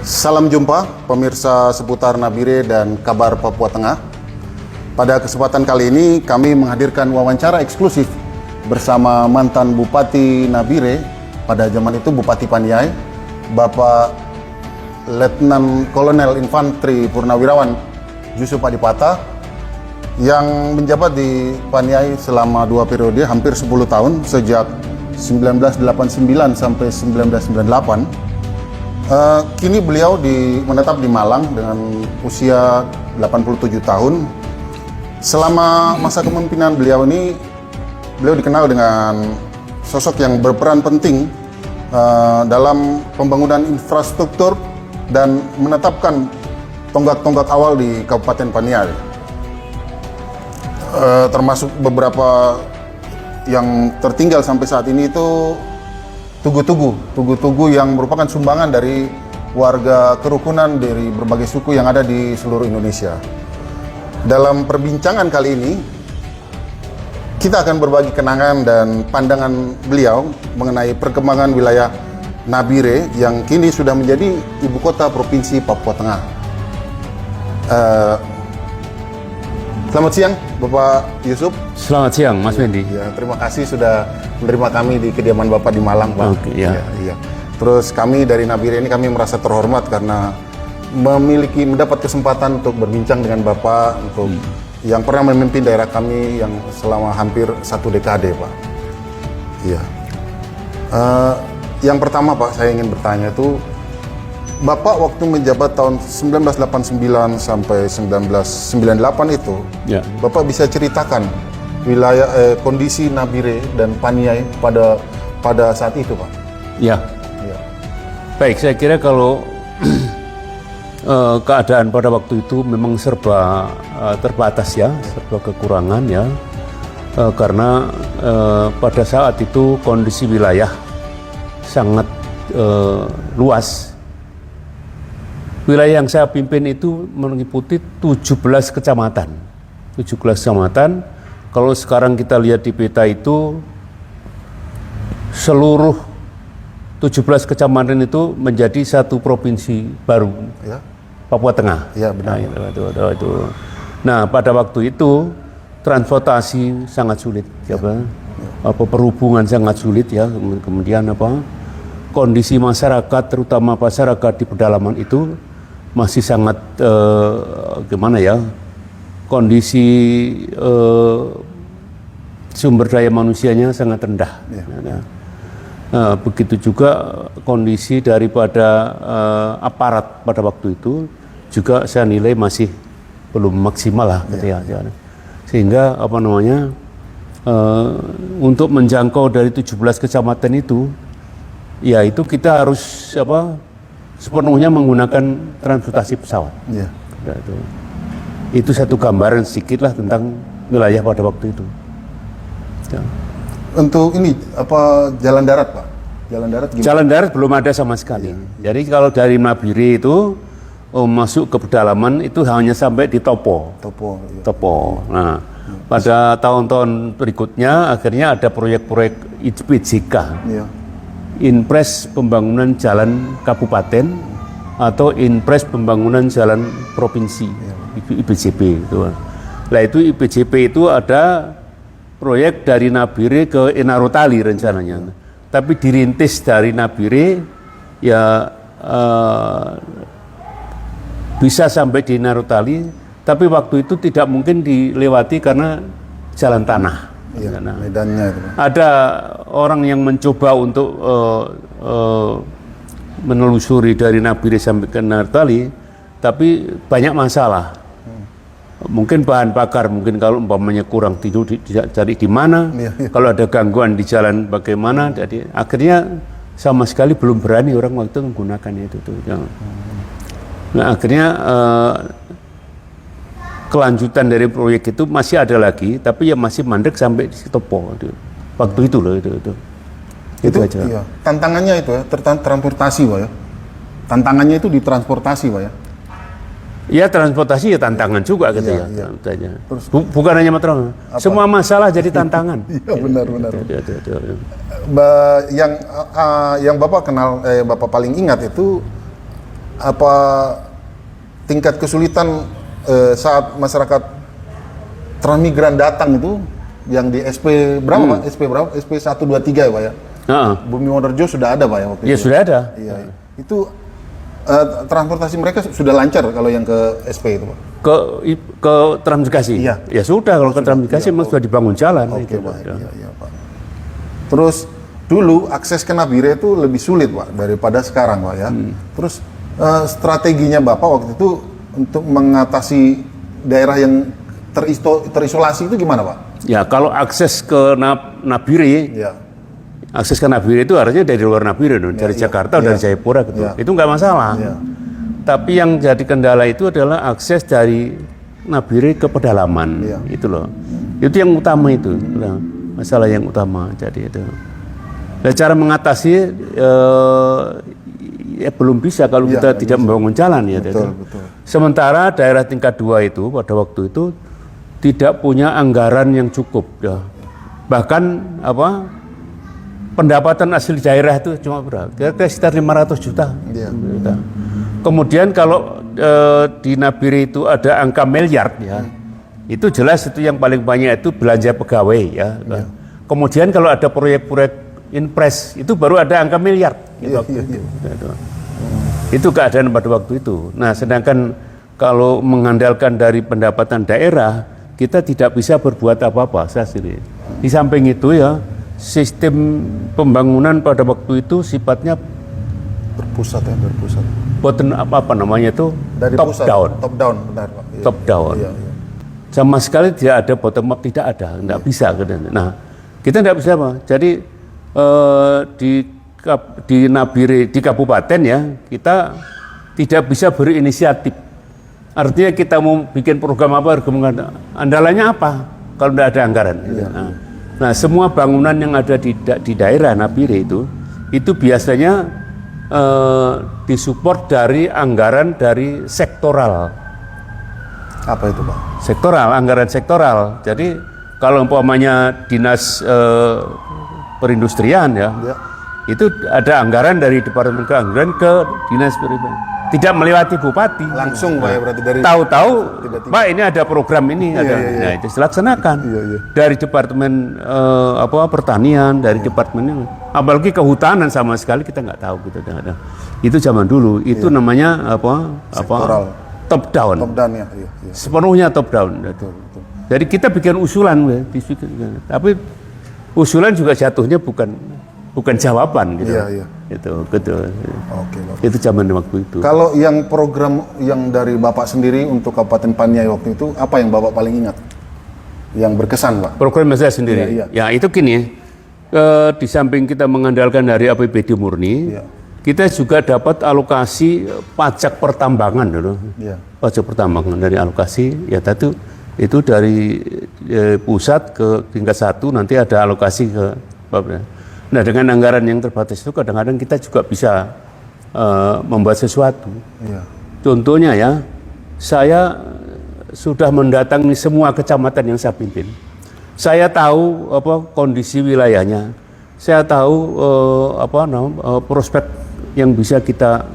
Salam jumpa pemirsa seputar Nabire dan kabar Papua Tengah. Pada kesempatan kali ini kami menghadirkan wawancara eksklusif bersama mantan Bupati Nabire, pada zaman itu Bupati Paniai, Bapak Letnan Kolonel Infanteri Purnawirawan Yusuf Adipata, yang menjabat di Paniai selama 2 periode hampir 10 tahun sejak 1989 sampai 1998. Kini beliau menetap di Malang dengan usia 87 tahun. Selama masa kepemimpinan beliau ini, beliau dikenal dengan sosok yang berperan penting dalam pembangunan infrastruktur dan menetapkan tonggak-tonggak awal di Kabupaten Paniai. Termasuk beberapa yang tertinggal sampai saat ini itu tugu-tugu yang merupakan sumbangan dari warga kerukunan dari berbagai suku yang ada di seluruh Indonesia. Dalam perbincangan kali ini, kita akan berbagi kenangan dan pandangan beliau mengenai perkembangan wilayah Nabire yang kini sudah menjadi ibu kota Provinsi Papua Tengah. Selamat siang, Bapak Yusuf. Selamat siang, Mas Wendy. Ya, terima kasih sudah menerima kami di kediaman Bapak di Malang, Pak. Oke, ya. Ya. Terus kami dari Nabire ini kami merasa terhormat karena mendapat kesempatan untuk berbincang dengan Bapak untuk yang pernah memimpin daerah kami yang selama hampir 1 dekade, Pak. Iya. Yang pertama, Pak, saya ingin bertanya tuh, Bapak waktu menjabat tahun 1989 sampai 1998 itu, Ya. Bapak bisa ceritakan wilayah kondisi Nabire dan Paniai pada saat itu, Pak? Ya. Ya. Baik, saya kira kalau keadaan pada waktu itu memang serba terbatas ya, serba kekurangan ya, karena pada saat itu kondisi wilayah sangat luas. Wilayah yang saya pimpin itu meliputi 17 kecamatan. 17 kecamatan. Kalau sekarang kita lihat di peta itu, seluruh 17 kecamatan itu menjadi satu provinsi baru, Ya. Papua Tengah. Ya, benar. Nah, itu. Nah, pada waktu itu transportasi sangat sulit, perhubungan sangat sulit ya. Kemudian kondisi masyarakat, terutama masyarakat di pedalaman itu masih sangat kondisi sumber daya manusianya sangat rendah. Ya. Begitu juga kondisi daripada aparat pada waktu itu juga saya nilai masih belum maksimal lah, ya. Sehingga untuk menjangkau dari 17 kecamatan itu, ya itu kita harus sepenuhnya menggunakan transportasi pesawat. Ya. Itu satu gambaran sedikit lah tentang wilayah pada waktu itu. Ya. Untuk ini jalan darat, Pak? Jalan darat gimana? Jalan darat belum ada sama sekali. Jadi kalau dari Nabire itu masuk ke pedalaman itu hanya sampai di Topo. Ya. Topo. Nah, pada tahun-tahun berikutnya akhirnya ada proyek-proyek IPJK. Ya. Inpres pembangunan jalan kabupaten atau Inpres pembangunan jalan provinsi, IPJP itu. Nah, itu IPJP itu ada proyek dari Nabire ke Enarotali rencananya. Tapi dirintis dari Nabire ya bisa sampai di Enarotali, tapi waktu itu tidak mungkin dilewati karena jalan tanah. Ya, medannya itu, Pak. Ada orang yang mencoba untuk menelusuri dari Nabire sampai ke Enarotali, tapi banyak masalah. Mungkin bahan bakar, mungkin kalau umpamanya kurang tidur tidak cari di mana, kalau ada gangguan di jalan bagaimana, jadi akhirnya sama sekali belum berani orang waktu menggunakan itu tuh. Nah, akhirnya kelanjutan dari proyek itu masih ada lagi, tapi ya masih mandek sampai di Topo. Waktu itu loh itu aja. Iya. Tantangannya itu ya, transportasi, Pak ya. Tantangannya itu di transportasi, Pak ya. Ya transportasi ya tantangan juga gitu Iya, ya. iya. Terus, Bukan hanya masalah, semua masalah jadi tantangan. Iya, benar. Iya. Yang Bapak kenal, Bapak paling ingat itu apa tingkat kesulitan saat masyarakat transmigran datang itu yang di SP berapa Pak? SP berapa? SP 123 ya Pak ya? Bumi Wonderjo sudah ada Pak ya waktu itu? Ya sudah ada. Iya. Itu transportasi mereka sudah lancar kalau yang ke SP itu Pak? Ke transmigrasi? Iya. Ya sudah, kalau ke transmigrasi memang sudah dibangun jalan. Oke Pak, iya Pak. Terus dulu akses ke Nabire itu lebih sulit Pak daripada sekarang Pak ya. Terus strateginya Bapak waktu itu untuk mengatasi daerah yang terisolasi itu gimana Pak? Ya kalau akses ke Nabire, akses ke Nabire itu harusnya dari luar Nabire, dari Jakarta atau dari Jayapura gitu. Itu nggak masalah. Tapi yang jadi kendala itu adalah akses dari Nabire ke pedalaman, itu loh. Itu yang utama itu, masalah yang utama. Jadi itu. Dan cara mengatasi ya belum bisa kalau kita tidak membangun jalan ya. Betul. Sementara daerah tingkat 2 itu pada waktu itu tidak punya anggaran yang cukup ya. Bahkan pendapatan asli daerah itu cuma berapa? Kira-kira sekitar 500 juta. Kemudian kalau di Nabire itu ada angka miliar ya. Itu jelas itu yang paling banyak itu belanja pegawai ya. Kemudian kalau ada proyek-proyek Inpres itu baru ada angka miliar gitu. Itu keadaan pada waktu itu. Nah, sedangkan kalau mengandalkan dari pendapatan daerah, kita tidak bisa berbuat apa-apa saya sendiri. Di samping itu ya, sistem pembangunan pada waktu itu sifatnya berpusat. Bottom apa namanya itu? Dari top pusat, down. Top down, benar Pak. Top down. Sama sekali tidak ada bottom up, tidak ada, tidak bisa. Nah, kita tidak bisa Pak. Jadi di Nabire, di kabupaten ya, kita tidak bisa berinisiatif. Artinya kita mau bikin program apa, andalannya apa kalau tidak ada anggaran. Nah, semua bangunan yang ada di daerah Nabire itu biasanya disupport dari anggaran dari sektoral. Apa itu Pak? Sektoral, anggaran sektoral. Jadi kalau umpamanya dinas perindustrian ya, itu ada anggaran dari Departemen Keanggaran ke dinas perindustrian, tidak melewati bupati langsung Pak ya, berarti dari tahu-tahu Pak ini ada program ini nah itu dilaksanakan dari Departemen Pertanian, dari Departemen apalagi kehutanan sama sekali kita nggak tahu gitu. Itu zaman dulu itu namanya sektoral. Top down ya. Sepenuhnya top down. Jadi kita bikin usulan tapi usulan juga jatuhnya bukan jawaban gitu. Itu itu zaman waktu itu. Kalau yang program yang dari Bapak sendiri untuk Kabupaten Paniai waktu itu apa yang Bapak paling ingat? Yang berkesan Pak? Program saya sendiri. Ya itu gini. Di samping kita mengandalkan dari APBD murni, kita juga dapat alokasi pajak pertambangan dulu. Pajak pertambangan dari alokasi ya itu dari pusat ke tingkat 1 nanti ada alokasi ke nah dengan anggaran yang terbatas itu kadang-kadang kita juga bisa membuat sesuatu. Contohnya ya, saya sudah mendatangi semua kecamatan yang saya pimpin. Saya tahu kondisi wilayahnya, saya tahu prospek yang bisa kita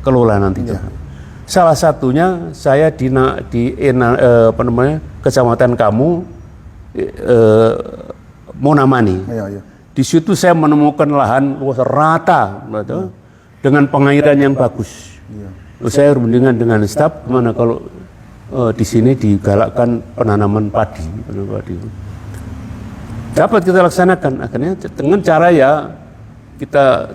kelola nanti. Salah satunya saya di kecamatan Kamu Monamani. Di situ saya menemukan lahan luas rata dengan pengairan yang bagus. Saya rundingan dengan staf mana kalau di sini digalakkan penanaman padi. Dapat kita laksanakan akhirnya dengan cara ya kita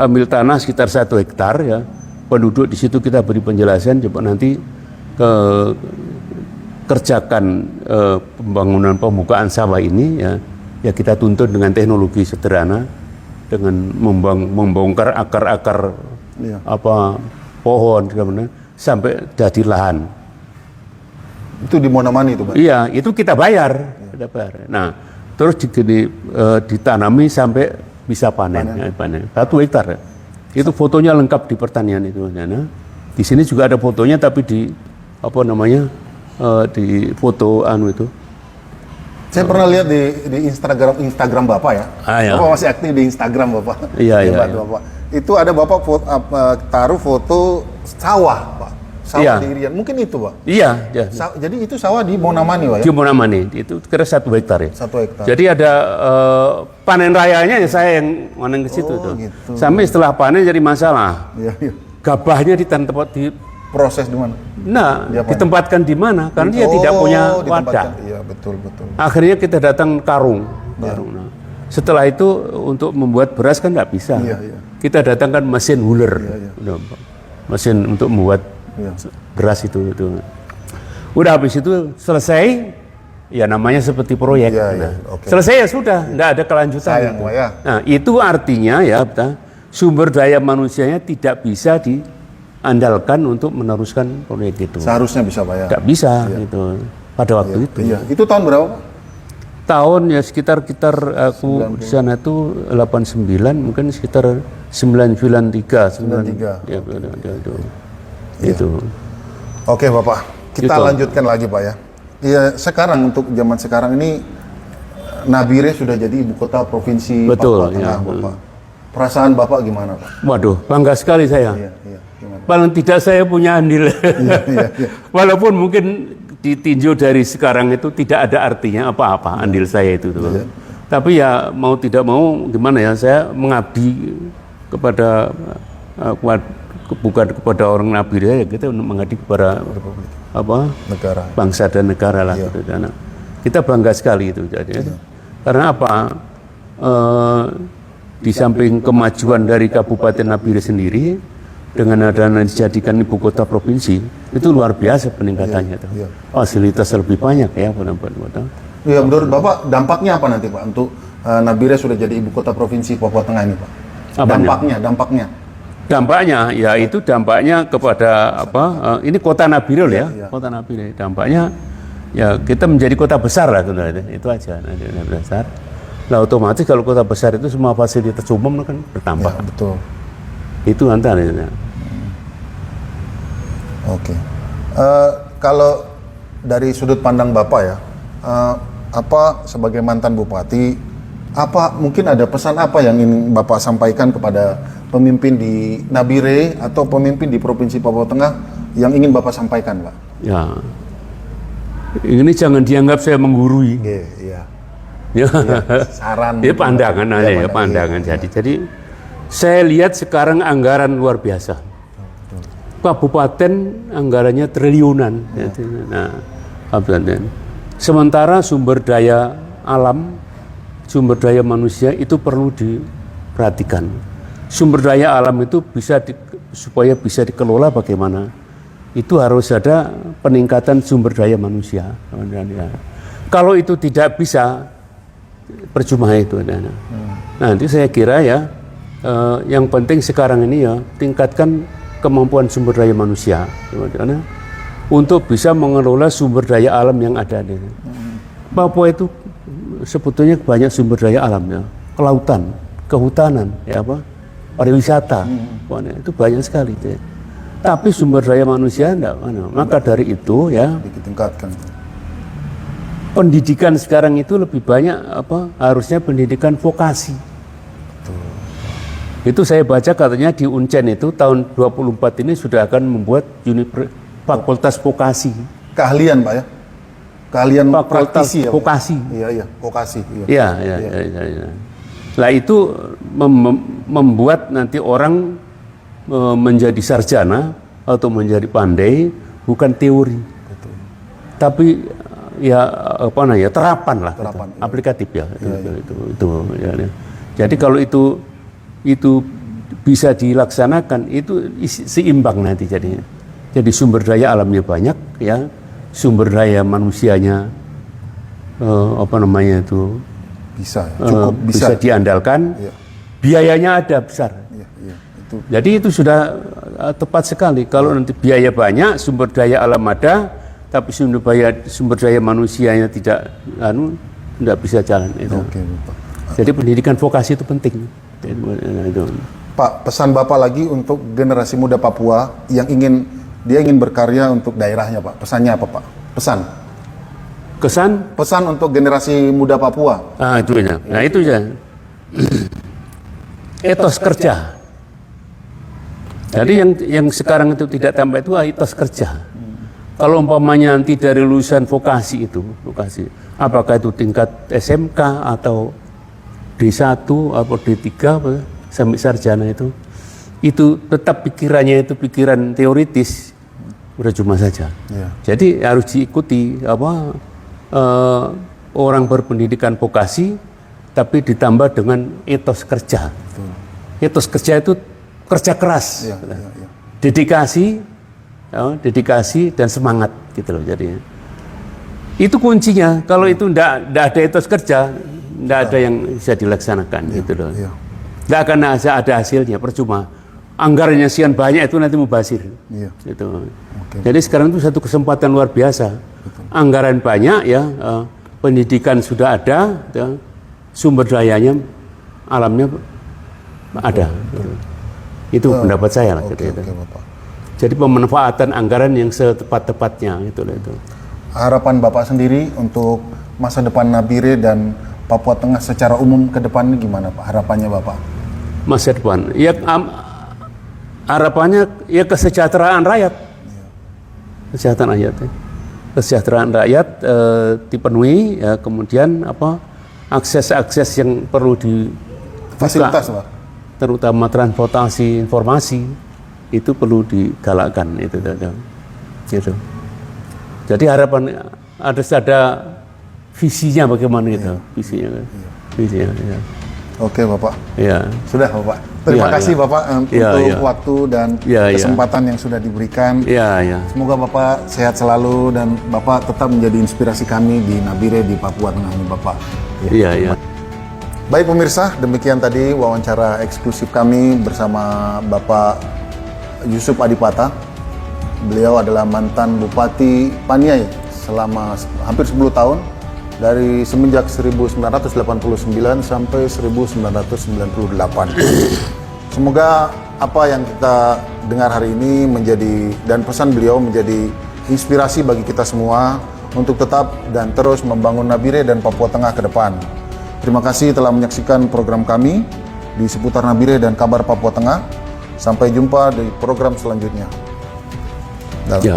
ambil tanah sekitar 1 hektar ya. Penduduk di situ kita beri penjelasan coba nanti kerjakan pembangunan pembukaan sawah ini ya kita tuntut dengan teknologi sederhana dengan membongkar akar-akar pohon sampai jadi lahan. Itu di Monamani itu Pak? Iya, itu kita bayar. Nah, terus ditanami sampai bisa panen. 1 hektar. Itu fotonya lengkap di pertanian itu. Nah, di sini juga ada fotonya tapi di di foto itu. Saya pernah lihat di Instagram Bapak ya. Ya. Bapak masih aktif di Instagram Bapak. Iya, iya. Bapak. Itu ada Bapak taruh foto sawah, Pak. Sawah di Irian. Mungkin itu, Pak. Iya. Jadi itu sawah di Monamani, Pak ya? Di Monamani, itu kira 1 hektar ya. 1 hektar. Jadi ada panen rayanya ya saya yang panen ke situ tuh. Gitu. Sampai setelah panen jadi masalah. Iya, iya. Gabahnya di Proses di mana? Nah, ditempatkan di mana? Karena dia tidak punya wadah. Iya, betul. Akhirnya kita datang karung. Nah, setelah itu untuk membuat beras kan nggak bisa. Iya. Kita datangkan mesin huler, mesin untuk membuat beras itu. Udah habis itu selesai, ya namanya seperti proyek. Okay. Selesai ya sudah, nggak ada kelanjutan. Sayang, gitu. ya. Nah itu artinya ya sumber daya manusianya tidak bisa diandalkan untuk meneruskan proyek itu. Seharusnya bisa, Pak ya. Nggak bisa gitu pada waktu itu. Iya. Itu tahun berapa, Pak? Tahun ya sekitar aku di sana itu 89, mungkin sekitar 93. Ya, itu. Oke, Bapak. Kita lanjutkan lagi, Pak ya. Iya, sekarang untuk zaman sekarang ini Nabire sudah jadi ibu kota provinsi Papua Tengah, Bapak. Perasaan Bapak gimana, Pak? Waduh, bangga sekali saya. Iya. Gimana? Paling tidak saya punya andil. Iya. Walaupun mungkin ditinjau dari sekarang itu tidak ada artinya apa-apa andil saya itu. Iya. Tapi ya mau tidak mau gimana ya, saya mengabdi kepada bukan kepada orang Nabire ya, kita mengabdi kepada negara, bangsa dan negara lah. Gitu. Kita bangga sekali itu. Jadi, karena apa? Di samping kemajuan dari Kabupaten Nabire sendiri, dengan adanya dijadikan ibu kota provinsi, itu luar biasa peningkatannya. Fasilitas lebih banyak ya, Ya, menurut Bapak dampaknya apa nanti, Pak, untuk Nabire sudah jadi ibu kota provinsi Papua Tengah ini, Pak? Dampaknya ya itu dampaknya kepada ini kota Nabire ya, kota Nabire. Dampaknya ya kita menjadi kota besar lah sebenarnya, itu aja. Besar. Nah otomatis kalau kota besar itu semua fasilitas umum kan bertambah. Ya, betul. Itu antaranya. Oke. Kalau dari sudut pandang Bapak ya, sebagai mantan bupati, mungkin ada pesan apa yang ingin Bapak sampaikan kepada pemimpin di Nabire atau pemimpin di Provinsi Papua Tengah yang ingin Bapak sampaikan, Pak? Ya, ini jangan dianggap saya menggurui. Iya. Ya, saran. Ya pandangan aja ya, pandangan. Jadi saya lihat sekarang anggaran luar biasa. Kabupaten anggarannya triliunan. Nah, sementara sumber daya alam, sumber daya manusia itu perlu diperhatikan. Sumber daya alam itu supaya bisa dikelola bagaimana? Itu harus ada peningkatan sumber daya manusia. Kalau itu tidak bisa, percuma itu. Nanti saya kira ya, yang penting sekarang ini ya tingkatkan kemampuan sumber daya manusia untuk bisa mengelola sumber daya alam yang ada di Papua itu. Sebetulnya banyak sumber daya alam ya, kelautan, kehutanan, pariwisata, itu banyak sekali. Tapi sumber daya manusia enggak. Maka dari itu ya ditingkatkan. Pendidikan sekarang itu lebih banyak harusnya pendidikan vokasi. Itu saya baca katanya di Uncen itu tahun 24 ini sudah akan membuat fakultas vokasi. Keahlian, Pak ya? Keahlian fakultas praktisi ya, vokasi. Iya, vokasi. Iya. Nah itu membuat nanti orang menjadi sarjana atau menjadi pandai bukan teori. Betul. Tapi terapan lah. Aplikatif ya. Itu. Jadi kalau itu bisa dilaksanakan, itu seimbang nanti jadinya. Jadi sumber daya alamnya banyak ya, sumber daya manusianya cukup bisa diandalkan, biayanya ada besar. Jadi itu sudah tepat sekali. Kalau nanti biaya banyak, sumber daya alam ada, tapi sumber daya manusianya tidak bisa jalan itu. Jadi pendidikan vokasi itu penting. Pak, pesan Bapak lagi untuk generasi muda Papua yang ingin berkarya untuk daerahnya, Pak. Pesannya apa, Pak? Pesan. pesan untuk generasi muda Papua. Itu ya. Nah itu ya. Etos kerja. Jadi yang sekarang itu tidak tambah itu etos kerja. Kalau umpamanya nanti dari lulusan vokasi, apakah itu tingkat SMK atau D1 atau D3 sampai sarjana itu tetap pikirannya itu pikiran teoritis, udah cuma saja. Ya. Jadi harus diikuti orang berpendidikan vokasi, tapi ditambah dengan etos kerja. Betul. Etos kerja itu kerja keras, Ya. dedikasi dan semangat gitu loh. Jadi itu kuncinya. Kalau itu ndak ada etos kerja, ndak ada yang bisa dilaksanakan gitu loh. Ya. Nggak akan ada hasilnya, percuma. Anggarannya sekian banyak itu nanti mubazir. Iya. Gitu. Oke. Jadi sekarang itu satu kesempatan luar biasa. Betul. Anggaran banyak ya, pendidikan sudah ada, ya, sumber dayanya, alamnya ada. Itu pendapat saya lah. Oke, Gitu. oke, Bapak. Jadi pemanfaatan anggaran yang setepat-tepatnya itu. Harapan Bapak sendiri untuk masa depan Nabire dan Papua Tengah secara umum ke depan ini gimana Pak? Harapannya Bapak? Masa depan, ya harapannya ya kesejahteraan rakyat, kesejahteraan rakyat dipenuhi, ya, kemudian akses yang perlu Fasilitas Pak? terutama transportasi informasi itu perlu digalakkan itu. Jadi harapan ada visinya bagaimana itu, visinya. Ya. Oke Bapak. Ya. Sudah Bapak. Terima kasih Bapak untuk waktu dan kesempatan yang sudah diberikan. Ya. Semoga Bapak sehat selalu dan Bapak tetap menjadi inspirasi kami di Nabire di Papua Tengah ini Bapak. Iya. Baik pemirsa, demikian tadi wawancara eksklusif kami bersama Bapak Yusuf Adipata. Beliau adalah mantan Bupati Paniai selama hampir 10 tahun. Dari semenjak 1989 sampai 1998. Semoga apa yang kita dengar hari ini dan pesan beliau menjadi inspirasi bagi kita semua untuk tetap dan terus membangun Nabire dan Papua Tengah ke depan. Terima kasih telah menyaksikan program kami di seputar Nabire dan kabar Papua Tengah. Sampai jumpa di program selanjutnya. Ya.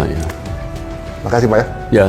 Makasih Pak ya. Ya.